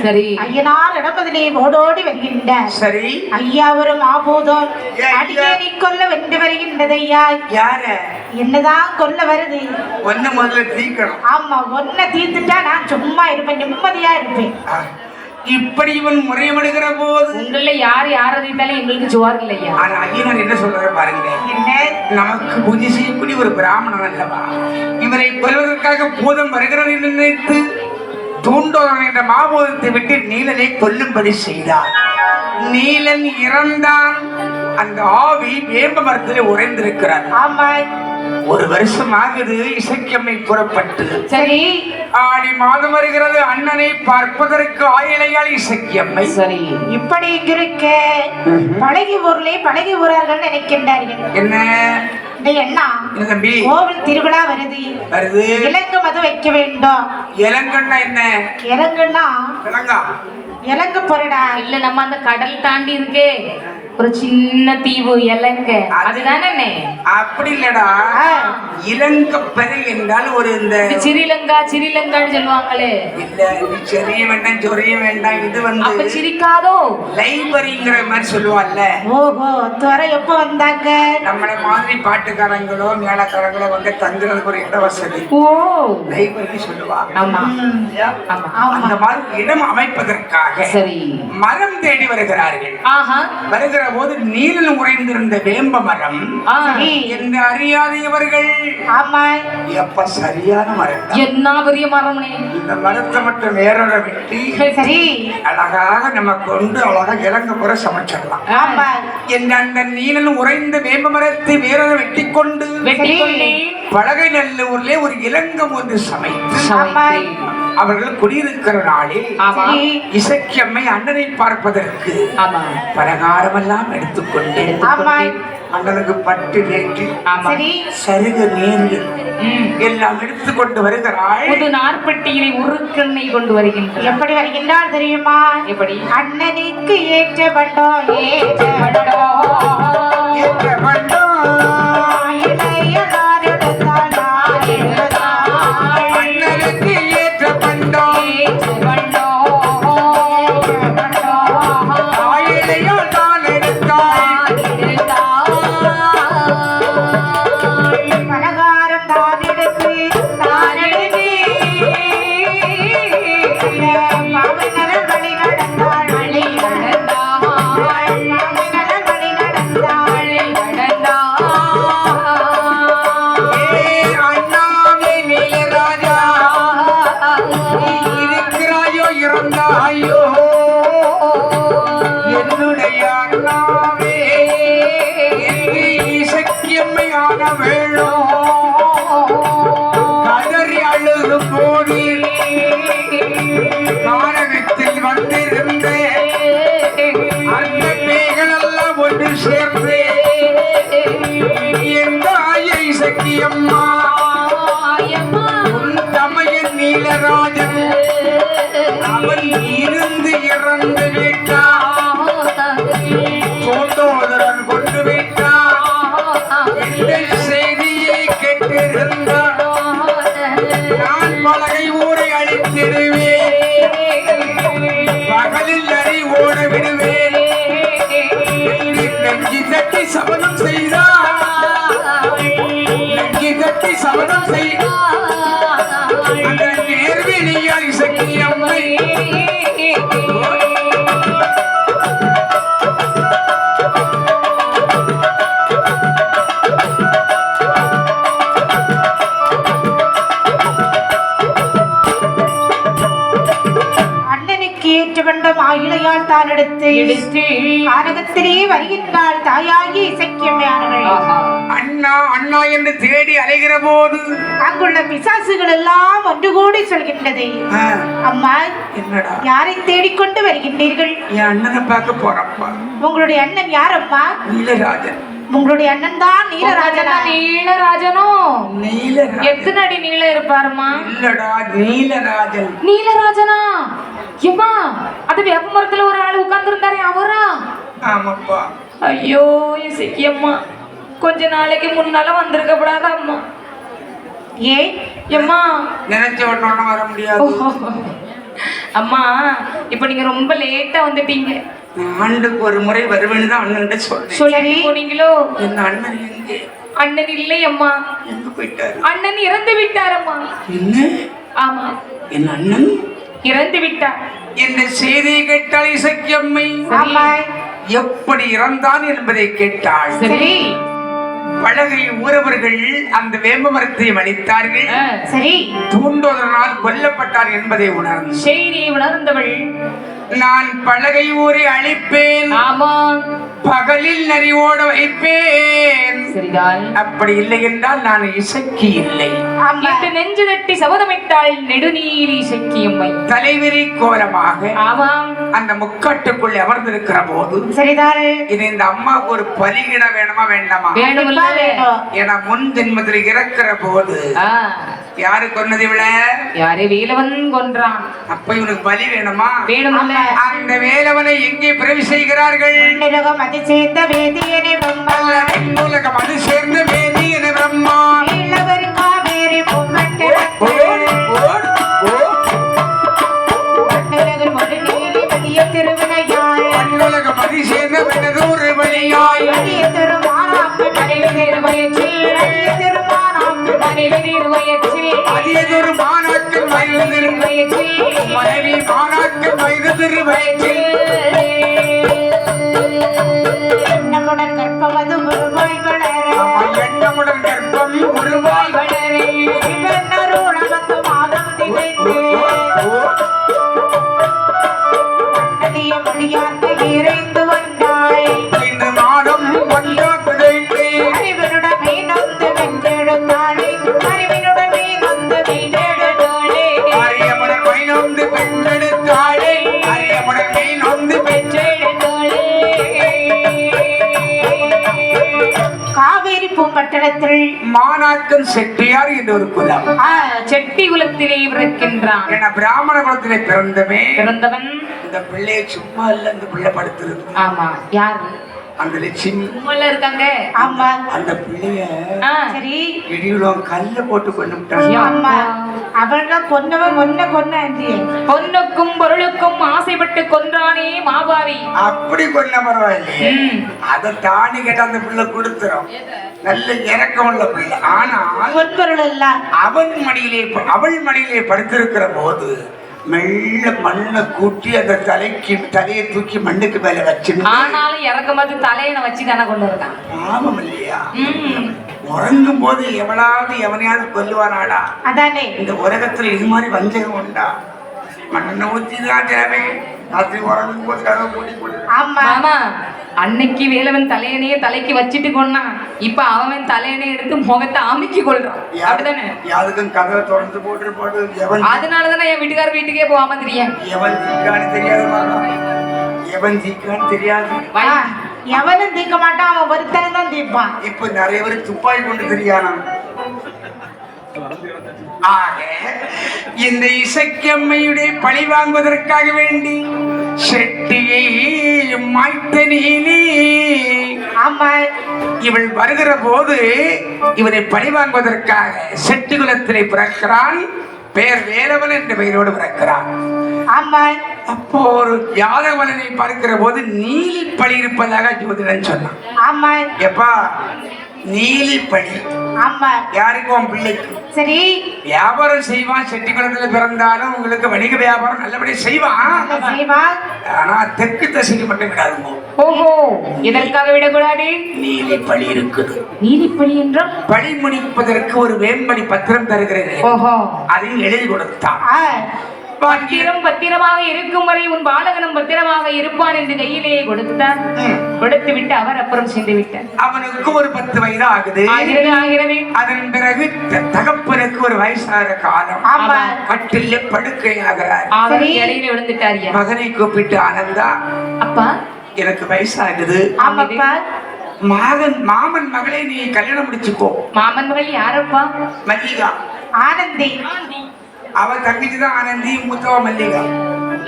சரி ஐயனார் இடப்பதிலே ஓடோடி வருகின்றார். சரி ஐயா ஒரு மாபூதம் அடிக்கடி கொல்ல வென்று வருகின்றது. ஐயா யார என்னதான் கொல்ல வருது? ஒண்ணு முதல்ல தீக்கணும். ஆமா, ஒன்ன தீர்த்துட்டா நான் சும்மா இருப்பேன், நிம்மதியா இருப்பேன். இப்படி இவன் முறையமிடுகிற போது உங்கள யார் யார தீர்த்தாலும் எங்களுக்கு ஜுவார் இல்லையா? ஆனா ஐயனார் என்ன சொல்ற பாருங்க, என்ன நமக்கு பூஜை செய்யக்கூடிய ஒரு பிராமணன் அல்லவா, இவரை கொல்வதற்காக பூதம் வருகிறது என்று நினைத்து தூண்டோதன் என்ற மாபூதத்தை விட்டு நீலனை கொல்லும்படி செய்தார். நீலன் இறந்தான். அந்த ஆவி வேம்ப மரத்தில் உறைந்திருக்கிறார். ஆமா, ஒரு வருஷம் ஆகுது இசைக்கம்மை புறப்பட்டு. சரி ஆடி மாதம் வருகிறது. அண்ணனை பார்ப்பதற்கு ஆயிலையால் இசைக்கம்மை. சரி இப்படி இருக்க பழகி ஊர்லே பழகி ஊரார்கள் நினைக்கின்றார்கள். என்ன என்ன தம்பி, கோவில் திருவிழா வருது, வருது, இலங்கு மதம் வைக்க வேண்டும். இலங்கன்னா என்ன? இலங்குன்னா இலங்கா இலங்கு பொருடா. இல்ல, நம்ம அந்த கடல் தாண்டி இருக்கே ஒரு சின்ன தீவு இலங்கை, அதுதானே? அப்படி இல்லடா, இலங்கை பெரு என்றால் ஒரு இந்த சிறிலங்கா சிறிலங்கான்னு சொல்லுவாங்களே. இல்ல, இது செரிய வேண்டாம் சொரிய வேண்டாம், இது அப்ப சிரிக்காதோ லைப்ரரிங்கிற மாதிரி சொல்லுவாள்ல. ஓஹோ, துவர எப்ப வந்தாங்க? நம்மள மாதிரி பாட்டுக்காரங்களோ மேளக்காரங்களோ வந்து தங்குறதுக்கு ஒரு இட வசதி. ஓ, லைப்ரரி சொல்லுவா. ஆமா அந்த மாதிரி இடம் அமைப்பதற்காக சரி மரம் தேடி வருகிறார்கள். ஆஹா, வருகிற போது நீரில் உறைந்திருந்த வேம்ப மரம் என்று அறியாதவர்கள். ஆமா, எப்ப சரியான மரம், என்ன பெரிய மரம்னே. இந்த மரத்தை மட்டும் வேறொரு வெட்டி சரி அழகாக நம்ம கொண்டு அழகாக இலங்கை புற சமைச்சிடலாம். ஆமா, என்ற அந்த நீரில் உறைந்த வேம்ப மரத்தை வேறொரு வெட்டி கொண்டு பலகை நல்லூர்ல ஒரு இலங்கம் ஒன்று சமைத்து அவர்கள் குடியிருக்கிற நாளில் இசைக்கம்மை அண்ணனை பார்ப்பதற்கு பலகாரமெல்லாம் எடுத்துக்கொண்டு அண்ணனுக்கு பட்டு வேட்டி சருகு நேரு எல்லாம் எடுத்துக்கொண்டு வருகிறாள். புது நாற்பட்டியிலே உருக்கெண்ணை கொண்டு வருகின்றார். எப்படி வருகின்றார் தெரியுமா? எப்படி? அண்ணனுக்கு ஏற்ற பண்டோ ஏற்ற பண்டோ ஏற்ற பண்டோ அண்ணனுக்கு ஏற்ற பண்டோ நீலராஜன் அவன் இருந்து இறந்து விட்டான். தோண்டோதரன் கொண்டு விட்டான். செய்தியை கேட்டிருந்தான். நான் பலகை ஊரை அழித்திடுவேன், பகலில் அறி ஓட விடுவேன். நெஞ்சி தட்டி சபதம் செய்தார். நெஞ்சி தட்டி சபதம் செய்தாள் அந்த நேர்வினியால் இசக்கியம்மை இளையால் தான் எடுத்து கானகத்திலே வருகின்றாள் தாயாகி இசக்கியம்மையானவள். அண்ணா அண்ணா என்று தேடி அலைகிற போது அங்குள்ள பிசாசுகள் எல்லாம் ஒன்று கூடி சொல்கின்றது, அம்மா என்னடா யாரை தேடிக்கொண்டு வருகின்றீர்கள்? என் அண்ணனை பார்க்க போறப்பா. உங்களுடைய அண்ணன் யார் அம்மா? நீலராஜன். உங்களுடைய அண்ணன் தான் நீலராஜனா? நீலராஜனோ? நீலராஜன் எத்தனை அடி நீளம் இருப்பாருமா? இல்லடா நீலராஜன். நீலராஜனா? ஏமா அது வேப்ப மரத்துல ஒரு ஆள் உட்கார்ந்து இருந்தாரே அவரா? ஆமாப்பா. ஐயோ இசக்கியம்மா, கொஞ்ச நாளைக்கு முன்னால வந்திருக்க கூடாது அம்மா. ஏன் எம்மா? நினைச்ச உடனே வர முடியாது அம்மா. இப்ப நீங்க ரொம்ப லேட்டா வந்துட்டீங்க. ஆண்டுக்கு ஒரு முறை வருவேன்னு தான் அண்ணன் சொல்றேன். சொல்லி போனீங்களோ? என் அண்ணன் எங்கே? அண்ணன் இல்லை அம்மா. எங்க போயிட்டாரு? அண்ணன் இறந்து விட்டாரம்மா. என்ன? ஆமா, என் அண்ணன் இறந்து விட்டார். என்ன செய்தியை கேட்டாள் இசக்கியம்மை. எப்படி இறந்தான் என்பதை கேட்டாள். சரி. பலகை ஊரவர்கள் அந்த வேம்ப மரத்தை அடித்தார்கள். சரி. தூண்டோதனால் கொல்லப்பட்டார் என்பதை உணர்ந்து செய்தியை உணர்ந்தவள், நான் பலகை ஊரை அழிப்பேன், ஆமா, பகலில் நரிவோட வைப்பேன். சரிதான். அப்படி இல்லை என்றால் நான் இசக்கி இல்லை. இந்த நெஞ்சு தட்டி சபதமிட்டாள் நெடுநீரி இசக்கியம்மை. தலைவிரி கோலமாக ஆமாம் அந்த முக்காட்டுக்குள் அமர்ந்திருக்கிற போது சரிதான். இது இந்த அம்மாவுக்கு ஒரு பலிகிட வேணுமா வேண்டாமா? வேணும். என முன் ஜென்மத்தில் இறக்கிற போது யாரு கொன்னது இவள? யாரே வேலவன் கொன்றான். அப்ப இவனுக்கு பலி வேணுமா? வேணும். அந்த வேலவனை எங்கே பிறவி செய்கிறார்கள்? விண்ணுலகம் அது சேர்ந்த வேதியனை பிரம்மா. விண்ணுலகம் அது சேர்ந்த வேதியனை பிரம்மா. இளவர் காவேரி பொம்மட்டு மண்ணுலகம் ஒரு நீலி வலிய திருவினையாய். மண்ணுலகம் அது சேர்ந்த வெனதூர் வழியாய். வலிய திருமானாக்கு மனைவி திருவயற்றில். வலிய திருமானாக்கு மனைவி திருவயற்றில். அதியதொரு மாணாக்கன் வயது திருவயற்றில். மனைவி மாணாக்கன் வயது திருவயற்றில். எண்ணமுடன் கற்பம் அது உருவாய் வளர. எண்ணமுடன் கற்பம் உருவாய் வளர. இவனருணமத்து மாதம் திகைத்து. அண்ணனிய மொழியார்க்கு இறைந்து வந்தாய். இந்த மாதம் ஒன்றா பிழைத்து அறிவினுடனே நொந்து வென்றெடுத்தாளே. அறிவினுடனே நொந்து வென்றெடுத்தாளே. அரியமுடன் மை நொந்து பெற்றெடுத்தாளே. அரியமுடன் மை நொந்து பெற்றெடுத்தாளே. காவேரி பூம்பட்டணத்தில் மாணாக்கன் செட்டியார் என்ற ஒரு குலம். செட்டி குலத்திலே பிறக்கின்றான். என பிராமண குலத்திலே பிறந்தவன் இந்த பிள்ளையை சும்மா இல்ல, இந்த பிள்ளை படுத்திருக்கு. ஆமா. யாரு? அந்த லட்சுமி உள்ள இருக்காங்க. ஆமா. அந்த பிள்ளைய சரி இடியுலம் கல்ல போட்டு கொண்டு விட்டாங்க. அம்மா அவள்தான் கொன்னவன் ஒன்ன கொன்ன. பொண்ணுக்கும் பொருளுக்கும் ஆசைப்பட்டு கொன்றானே மாபாவி. அப்படி கொன்ன பரவாயில்லையே, அதை தாண்டி கேட்ட அந்த பிள்ளை கொடுத்துரும். நல்ல இறக்கம் உள்ள பிள்ளை. ஆனால் பொன்பொருள் எல்லாம் அவள் மடியிலே படுத்திருக்கிற போது மெல்ல மண்ணை கூட்டி அந்த தலையை தூக்கி மண்ணுக்கு மேல வச்சு. ஆனாலும் இறக்கும் போது தலையனை வச்சு தானே கொண்டு இருக்கான். பாவம் இல்லையா? உறங்கும் போது எவனாவது எவனையாவது கொல்லுவானாடா? அதானே இந்த உலகத்துல இது மாதிரி வஞ்சகம் உண்டா? மண்ணை ஊத்திதான் தேவை. ராத்திரி உறங்கும் போது கதவை மூடி கொடு. ஆமா. அன்னைக்கு வேலவன் தலையணையே தலைக்கு வச்சுட்டு கொண்டான். இப்ப அவன் தலையணை எடுத்து முகத்தை அமுக்கி கொள்றான். அப்படிதானே? யாருக்கும் கதவை திறந்து போட்டு அதனாலதானே என் வீட்டுக்கார வீட்டுக்கே போகாம தெரியும். எவன் தீக்கான்னு தெரியாது. எவனும் தீர்க்க மாட்டான், அவன் ஒருத்தனை தான் தீர்ப்பான். இப்ப நிறைய பேர் துப்பாக்கி கொண்டு தெரியானா? ஆக இந்த இசக்கியம்மையுடைய பழி வாங்குவதற்காக வேண்டி செட்டியை மாய்த்த நீலி. ஆமா. இவள் வருகிற போது இவனை பழி வாங்குவதற்காக செட்டி குலத்திலே பிறக்கிறான். பெயர் வேலவன் என்ற பெயரோடு பிறக்கிறான். ஆமா. அப்போ ஒரு யாதவனை பார்க்கிற போது நீலி பழி இருப்பதாக ஜோதிடன் சொன்னான். ஆமா. எப்பா நீலிப்படி. ஆமா யாருக்கு? உன் பிள்ளைக்கு. சரி வியாபாரம் செய்வான், செட்டிக்குளத்துல பிறந்தாலும் உங்களுக்கு வணிக வியாபாரம் நல்லபடியா செய்வான். செய்வா ஆனா தெற்கு திசைக்கு மட்டும் விடாதுங்க. ஓஹோ, எதற்காக விடக்கூடாது? நீலிப்படி இருக்குது. நீலிப்படி என்றால் பழி முடிப்பதற்கு ஒரு வேண்மணி பத்திரம் தருகிறது. ஓஹோ, அதையும் எழுதி கொடுத்தான். பத்திரம் பத்திரமாக இருக்கும் வரை உன் பாலகனும் பத்திரமாக இருப்பான் என்று கையிலேயே கொடுத்தார். கொடுத்து விட்டு அவர் அப்புறம் சென்று விட்டார். அவனுக்கு ஒரு 10 வயது ஆகுது. ஆகிறது. அதன் பிறகு தகப்பனுக்கு ஒரு வயசான காலம். கட்டில படுக்கையாகிறார். இடையில விழுந்துட்டார். மகனை கூப்பிட்டு, ஆனந்தா அப்பா எனக்கு வயசாகுது, மாமன் மகளை நீ கல்யாணம் முடிச்சுக்கோ. மாமன் மகள் யாரப்பா? மல்லிகா. ஆனந்தி. அவ தங்கச்சிதான் ஆனந்தி, மூத்தவ மல்லிகா.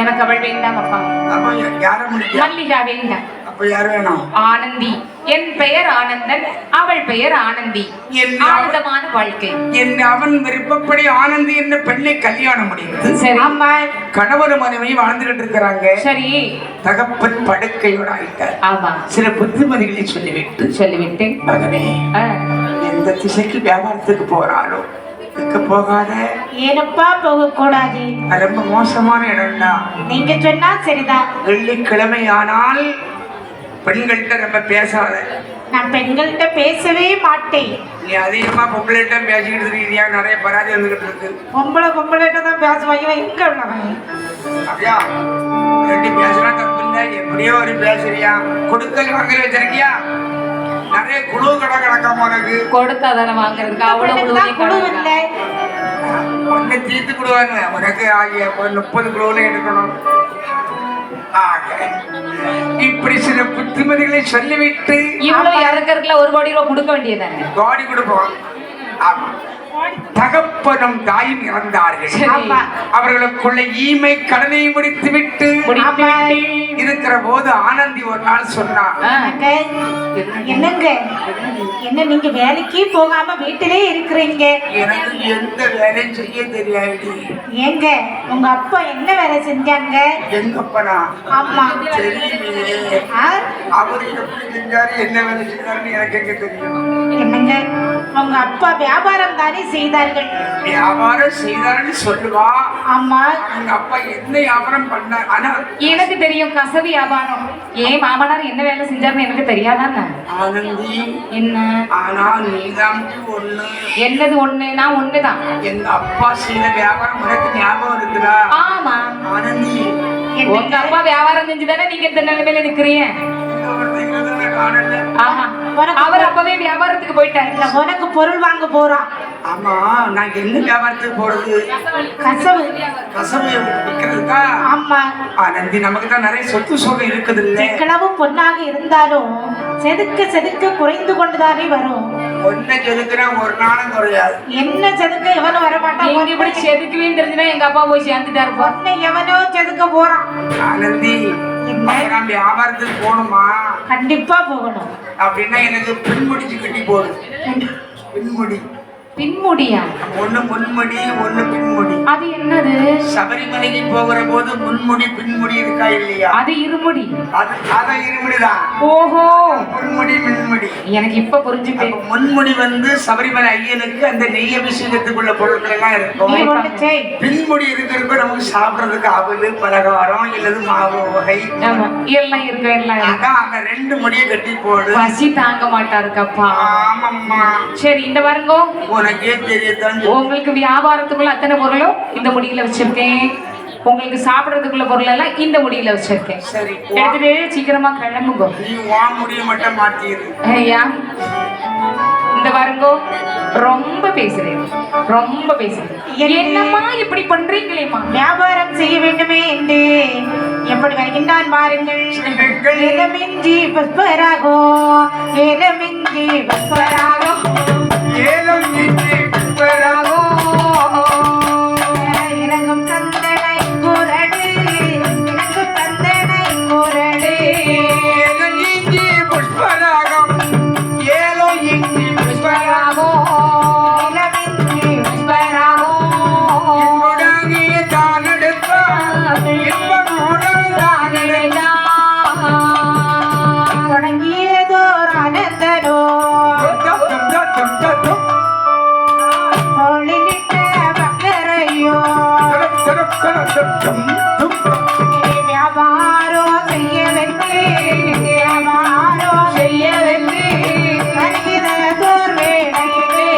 எனக்கு அவள் வேண்டாம் அப்பா. அப்ப யார முடியும்? மல்லிகா வேண்டாம். அப்ப யார் வேணும்? ஆனந்தி. என் பெயர் ஆனந்தன், அவள் பெயர் ஆனந்தி. ஆனந்தமான வாழ்க்கை. என் அவன் விருப்பப்படி ஆனந்தி என்ற பெண்ணை கல்யாணம் முடித்து சரி கணவன் மனைவி வாழ்ந்துகிட்டு இருக்கிறாங்க. சரி. தகப்பன் படுக்கையோட ஆயிட்டார். ஆமா. சில புத்திமதிகளை சொல்லிவிட்டு மகனே, எந்த திசைக்கு வியாபாரத்துக்கு போறாலும் போகாத. ஏனப்பா போக கூடாது? ரொம்ப மோசமான இடம்னா நீங்க சொன்னா சரிதான். வெள்ளிக்கிழமை ஆனால் பெண்கள்கிட்ட ரொம்ப பேசாத. நான் பெண்கள்கிட்ட பேசவே மாட்டேன். நீ அதிகமா பொம்பளைகிட்ட பேசிக்கிட்டு இருக்கீங்க, நிறைய பராதி வந்துகிட்டு இருக்கு. பொம்பளைகிட்ட தான் பேசுவாங்க. எங்க அப்படியா? ரெண்டு பேசுறா தப்பு இல்லை, எப்படியோ ஒரு பேசுறியா? கொடுக்கல் வாங்கல் வச்சிருக்கியா? நிறைய குழு கடை கிடக்காம உனக்கு. கொடுக்காதான வாங்குறதுக்கு அவ்வளவு குழு இல்லை. ஒன்னு தீர்த்து கொடுவாங்க உனக்கு. ஆகிய 30 குழுவுல எடுக்கணும். இப்படி சில புத்திமதிகளை சொல்லிவிட்டு இவ்வளவு இறக்கறதுல 1 கோடி ரூபாய் கொடுக்க வேண்டியதானே? கோடி கொடுப்போம். ஆமா. தகப்பனும் தாயும் இறந்தார்கள். அவர்களுக்குள்ள ஈமை கடனை முடித்து விட்டு இருக்கிற போது ஆனந்தி ஒரு நாள் சொன்னான், என்னங்க என்ன நீங்க வேலைக்கு போகாம வீட்டிலே இருக்கிறீங்க? எனக்கு எந்த வேலையும் செய்ய தெரியாது. ஏங்க உங்க அப்பா என்ன வேலை செஞ்சாங்க? எங்க அப்பனா? ஆமா தெரியலையே. அவரு எப்படி செஞ்சாரு, என்ன வேலை செஞ்சாருன்னு எனக்கு எங்க தெரியும்? என்னங்க உங்க அப்பா வியாபாரம் தானே செய்தார்கள்? வியாபாரம் செய்தாருன்னு சொல்லுவா. ஆமா. உங்க அப்பா என்ன வியாபாரம் பண்ணார்? ஆனா எனக்கு தெரியும், கசவு வியாபாரம். ஏன் மாமனார் என்ன வேலை செஞ்சாருன்னு எனக்கு தெரியாதாங்க? ஆனந்தி என்ன? ஆனா நீதான் ஒண்ணு. என்னது ஒண்ணு? நான் ஒண்ணுதான். எங்க அப்பா செய்த வியாபாரம் உனக்கு ஞாபகம் இருக்குதா? ஆமா. ஆனந்தி உங்க அப்பா வியாபாரம் செஞ்சுதானே நீங்க இந்த நிலைமையில நிக்கிறீங்க. ஆமா, அவர் அப்பவே வியாபாரத்துக்கு போயிட்டாரு. உனக்கு பொருள் வாங்க போறான். ஆமா, நான் என்ன வியாபாரத்துக்கு போறது? கசவு. கசவு விற்கிறதுக்கா? ஆமா. ஆனந்தி நமக்கு தான் நிறைய சொத்து சுகம் இருக்குது இல்ல? எவ்வளவு பொண்ணாக இருந்தாலும் செதுக்க செதுக்க குறைந்து கொண்டுதானே வரும். ஒன்ன செதுக்குனா ஒரு நாளும் குறையாது. என்ன செதுக்க எவனும் வரமாட்டான். இப்படி செதுக்குவேன்னு தெரிஞ்சுனா எங்க அப்பா போய் சேர்ந்துட்டாரு. பொண்ணை எவனோ செதுக்க போறான். ஆனந்தி நான் வியாபாரத்துக்கு போகணுமா? கண்டிப்பா போகணும். அப்படின்னா எனக்கு பின்முடிச்சு கட்டி போடு. பின்முடி. பின்முடியா? ஒண்ணு முன்முடி, ஒண்ணு பின்முடி. அது என்னது? சபரிமலைக்கு போகிற போது முன்முடி பின்முடி இருக்கா இல்லையா? அது இருமுடி. அது இருமுடிதான். ஓஹோ, முன்முடி பின்முடி. எனக்கு இப்ப புரிஞ்சுட்டு. முன்முடி வந்து சபரிமலை ஐயனுக்கு அந்த நெய் அபிஷேகத்துக்குள்ள பொருட்கள் எல்லாம் இருக்கும். பின்முடி இருக்கிறப்ப நமக்கு சாப்பிடறதுக்கு அவலு பலகாரம் இல்லது மாவு வகை எல்லாம் இருக்கு. எல்லாம் அதான் அந்த 2 முடியை கட்டி போடு. பசி தாங்க மாட்டாருக்கப்பா. ஆமாம்மா. சரி, இந்த பாருங்க, உனக்கே தெரியத்தான். உங்களுக்கு வியாபாரத்துக்குள்ள அத்தனை பொருளும் இந்த முடியில வச்சிருக்கேன். உங்களுக்கு சாப்பிடறதுக்குள்ள பொருள் எல்லாம் இந்த முடியில வச்சிருக்கேன். சரி, எடுத்துட்டு சீக்கிரமா கிளம்புங்க. நீ வா முடிய மட்டும் மாத்திரு. ஐயா, இந்த பாருங்க, ரொம்ப பேசுறேன், ரொம்ப பேசுறேன். என்னம்மா இப்படி பண்றீங்களேம்மா? வியாபாரம் செய்ய வேண்டுமே என்று எப்படி வருகின்றான் பாருங்கள். ஏலமிஞ்சி புஷ்பராகோ, ஏலமிஞ்சி புஷ்பராகோ, ஏலமிஞ்சி புஷ்பராகோ, இறங்கும் சந்தனை குரடு, இறங்கும் சந்தனை குரடு, ஏலமிஞ்சி புஷ்பராகம், ஏலமிஞ்சி புஷ்பராகோ, ஏலமிஞ்சி புஷ்பராகோ, இன்புடனே தான் எடுத்தான், இன்பமுடன் தான் எடுத்தான், தொடங்கியதோர் ஆனந்தனோ, தோளிலிட்ட மக்கரையோ வியாபாரம் செய்ய வென்று வியாபாரம் செய்ய வென்று மனிதர் வேலையிலே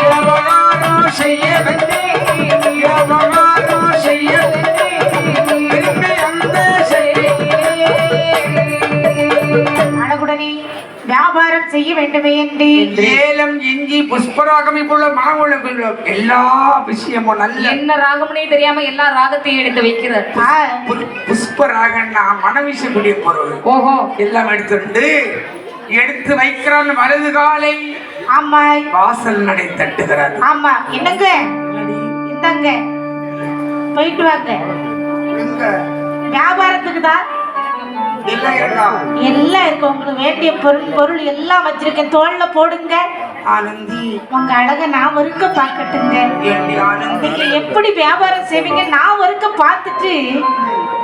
வியாபாரம் செய்ய வென்று வியாபாரம் செய்ய வென்று விரும்பி அந்த அழகுடனே வியாபாரம் செய்ய வேண்டுமே என்று ஏலம் இஞ்சி புஷ்பராகம் இப்போல மனமுள்ள எல்லா விஷயமும் நல்ல என்ன ராகம்னே தெரியாம எல்லா ராகத்தையும் எடுத்து வைக்கிறார் புஷ்பராகன்னா மனம் வீசக்கூடிய பொருள் ஓஹோ எல்லாம் எடுத்து வைக்கிறான் வலது காலை ஆமா வாசல் நடை தட்டுகிறார் ஆமா என்னங்க இந்தாங்க போயிட்டு வாங்க எங்க? வியாபாரத்துக்கு தான் எல்லாம் இருக்கா? எல்லாம் இருக்கு உங்களுக்கு வேண்டிய பொருள் எல்லாம் வச்சிருக்கேன் தோல்ல போடுங்க ஆனந்தி உங்க அழக நான் ஒருக்க பாக்கட்டுங்க ஏண்டி ஆனந்தி நீங்க எப்படி வியாபாரம் செய்வீங்க நான் ஒருக்க பார்த்துட்டு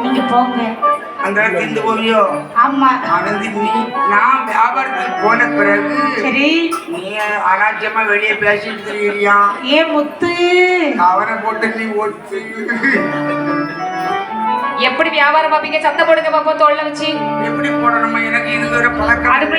நீங்க போங்க அந்த திண்டு போவியோ ஆமா ஆனந்தி நீ நான் வியாபாரத்துக்கு போன பிறகு சரி நீ அனாச்சியமா வெளியே பேசிட்டு தெரியுறியா ஏ முத்து அவனை போட்டு நீ ஓட்டு எப்படி வியாபாரம் பாப்பீங்க சத்த போடுங்க பாப்போம் தோல்ல வச்சு எப்படி போடணுமா எனக்கு இது ஒரு பழக்கம் அதுக்குள்ள